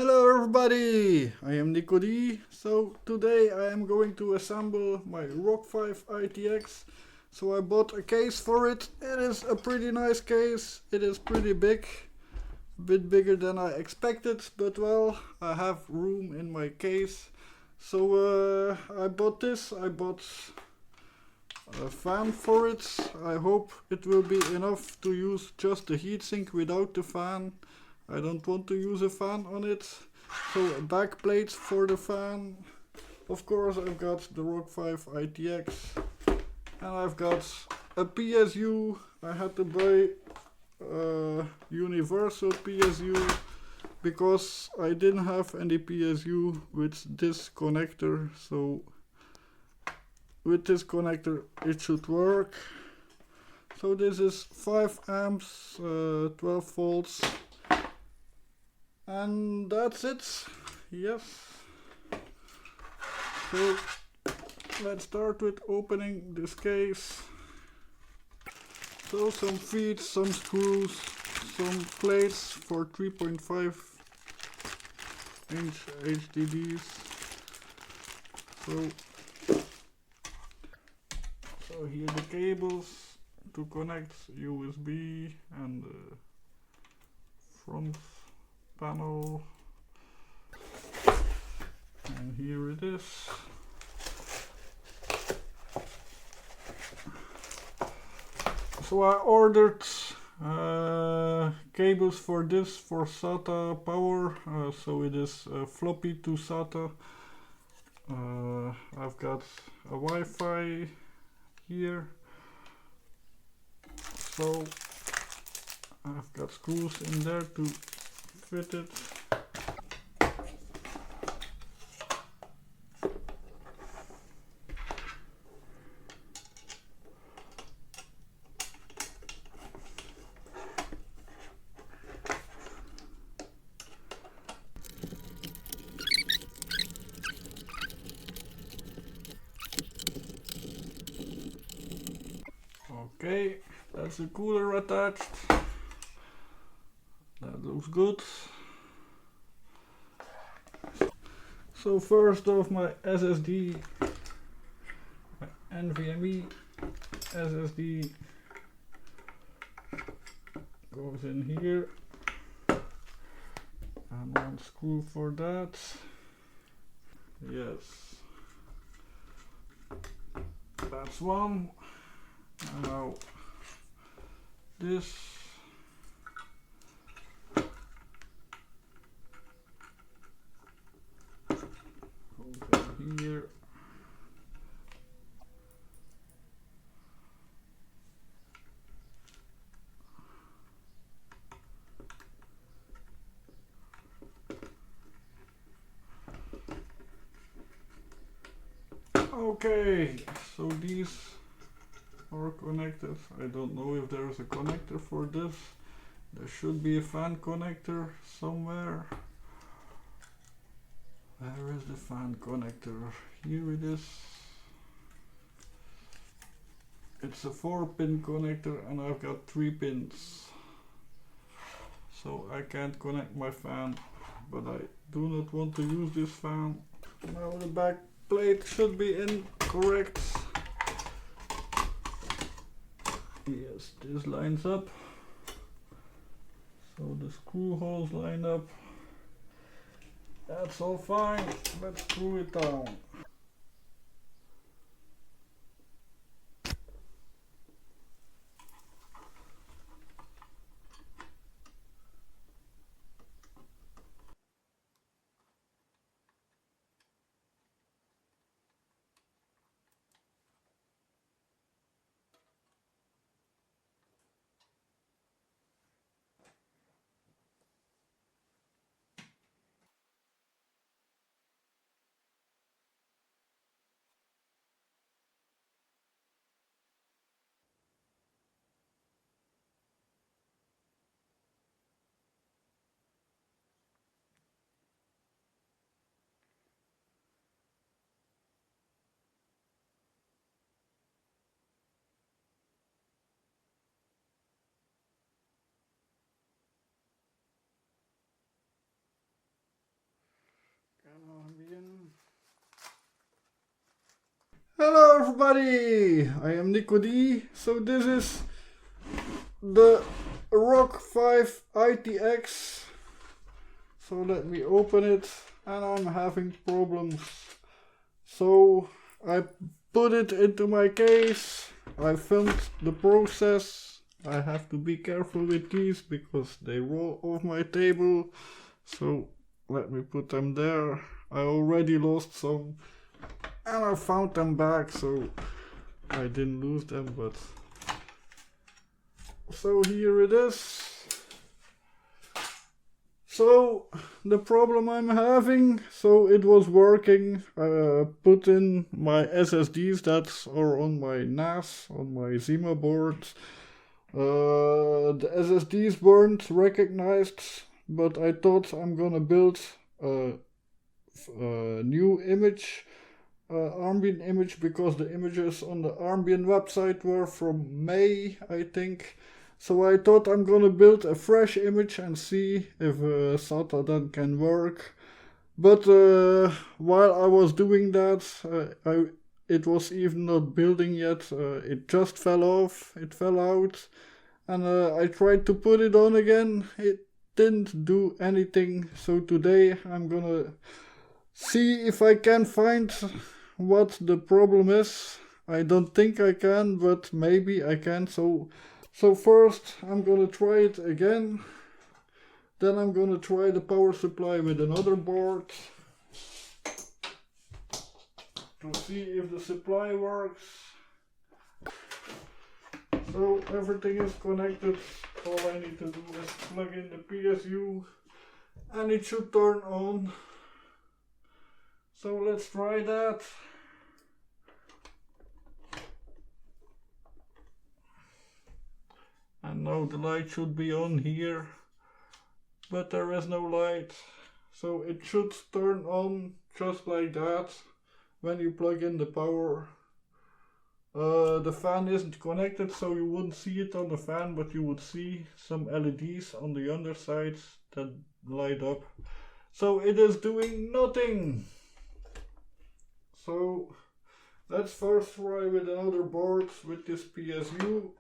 Hello everybody, I am NicoD. So today I am going to assemble my Rock-5-ITX. So I bought a case for it. It is a pretty nice case. It is pretty big, a bit bigger than I expected, but well, I have room in my case. So I bought this. I bought a fan for it. I hope it will be enough to use just the heatsink without the fan. I don't want to use a fan on it. So back plates for the fan. Of course I've got the Rock-5-ITX. And I've got a PSU. I had to buy a universal PSU because I didn't have any PSU with this connector. So with this connector it should work. So this is 5 amps, 12 volts. And that's it. Yes. So let's start with opening this case. So some feet, some screws, some plates for 3.5 inch HDDs. So here the cables to connect USB and the front panel, and here it is. So I ordered cables for this for SATA power, so it is floppy to SATA. I've got a Wi-Fi here, so I've got screws in there to fit it. Okay, that's the cooler attached. That looks good. So first off, my SSD, my NVMe SSD goes in here, and one screw for that. Yes, that's one. Now this goes in here. Okay, so these are connected. I don't know if there is a connector for this. There should be a fan connector somewhere. Where is the fan connector? Here it is. It's a 4-pin connector and I've got 3 pins. So I can't connect my fan, but I do not want to use this fan. Now the back plate should be in correct. Yes, this lines up. So the screw holes line up. That's all fine. Let's screw it down. everybody, I am NicoD. So this is the Rock-5-ITX. So let me open it, and I'm having problems. So I put it into my case. I filmed the process. I have to be careful with these because they roll off my table. So let me put them there. I already lost some and I found them back, so I didn't lose them, but so here it is. So the problem I'm having, so it was working. I put in my SSDs that are on my NAS, on my Zima board. The SSDs weren't recognized, but I thought I'm gonna build a new image, Armbian image, because the images on the Armbian website were from May, I think. So I thought I'm gonna build a fresh image and see if SATA then can work. But while I was doing that, it was even not building yet. It just fell off, it fell out. And I tried to put it on again. It didn't do anything. So today I'm gonna see if I can find what the problem is. I don't think I can, but maybe I can. So first I'm gonna try it again. Then I'm gonna try the power supply with another board to see if the supply works. So everything is connected. All I need to do is plug in the PSU and it should turn on. So let's try that. And now the light should be on here, but there is no light. So it should turn on just like that when you plug in the power. The fan isn't connected, so you wouldn't see it on the fan, but you would see some LEDs on the underside that light up. So it is doing nothing. So let's first try with another board with this PSU.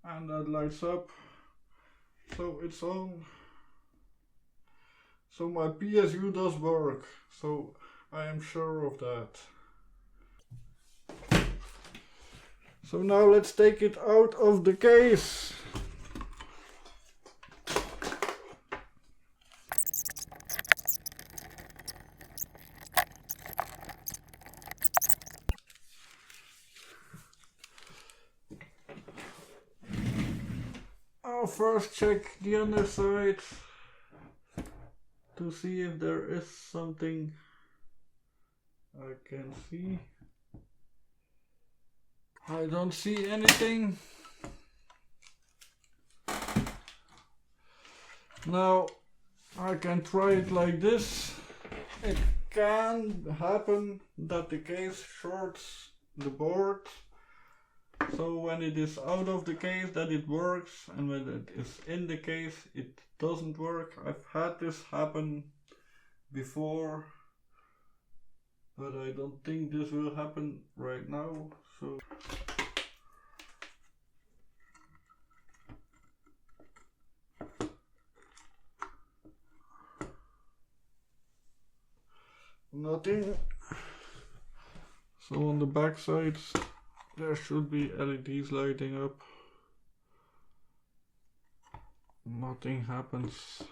And that lights up. So it's on. So my PSU does work. So I am sure of that. So now let's take it out of the case. I'll first check the underside to see if there is something I can see. I don't see anything. Now I can try it like this. It can happen that the case shorts the board. So when it is out of the case that it works, and when it is in the case it doesn't work. I've had this happen before, but I don't think this will happen right now. So nothing. So on the back side there should be LEDs lighting up. Nothing happens.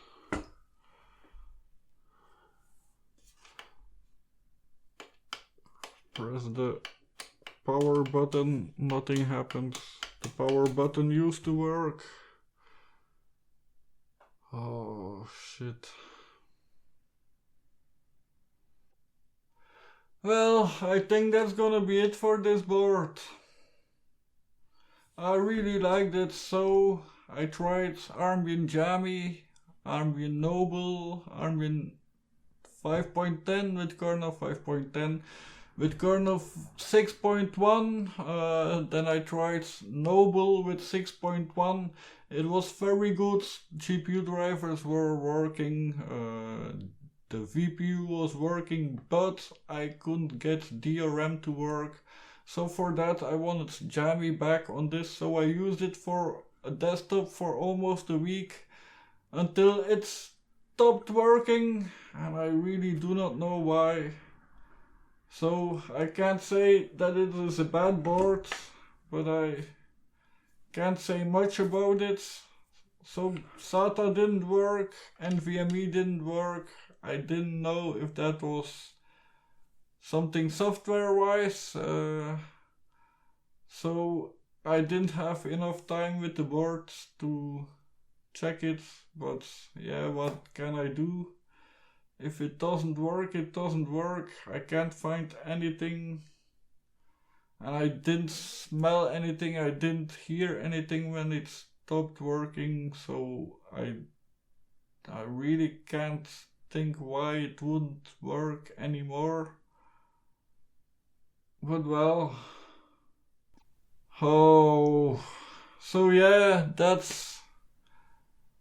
Press the power button, nothing happens. The power button used to work. Oh shit. Well, I think that's gonna be it for this board. I really liked it, so I tried Armbian Jammy, Armbian Noble, Armbian 5.10 with kernel 5.10. with kernel 6.1. Then I tried Noble with 6.1. It was very good. GPU drivers were working. The VPU was working, but I couldn't get DRM to work. So for that I wanted Jammy back on this, so I used it for a desktop for almost a week until it stopped working, and I really do not know why. So I can't say that it is a bad board, but I can't say much about it. So SATA didn't work, NVMe didn't work. I didn't know if that was something software wise, so I didn't have enough time with the board to check it, but yeah, what can I do? If it doesn't work, it doesn't work. I can't find anything, and I didn't smell anything, I didn't hear anything when it stopped working, so I really can't think why it wouldn't work anymore. But well, oh, so yeah, that's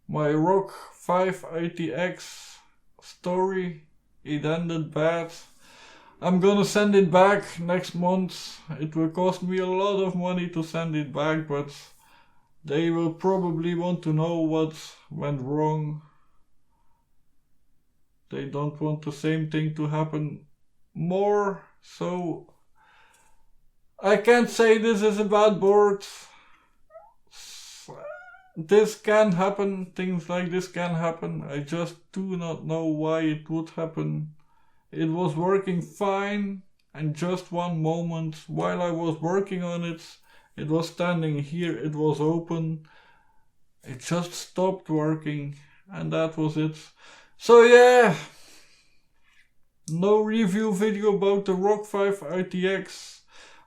my Rock-5-ITX story. It ended bad. I'm gonna send it back next month. It will cost me a lot of money to send it back, but they will probably want to know what went wrong. They don't want the same thing to happen more, so I can't say this is a bad board. This can happen, things like this can happen. I just do not know why it would happen. It was working fine, and just one moment while I was working on it, it was standing here, it was open. It just stopped working, and that was it. So yeah, no review video about the Rock-5-ITX.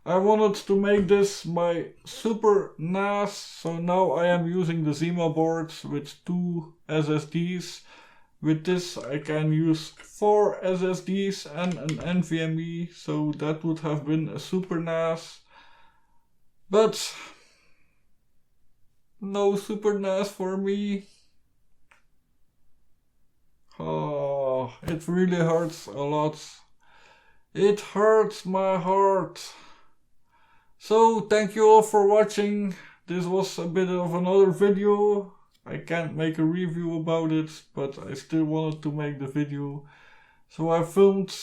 I wanted to make this my super NAS, so now I am using the Zima boards with 2 SSDs. With this I can use 4 SSDs and an NVMe, so that would have been a super NAS. But no super NAS for me. Oh, it really hurts a lot. It hurts my heart. So thank you all for watching. This was a bit of another video. I can't make a review about it, but I still wanted to make the video. So I filmed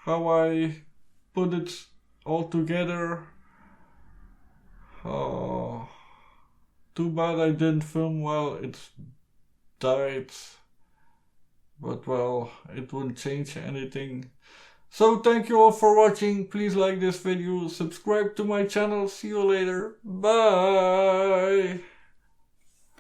how I put it all together. Oh, too bad I didn't film while it died. But well, it wouldn't change anything. So thank you all for watching. Please like this video, subscribe to my channel. See you later. Bye.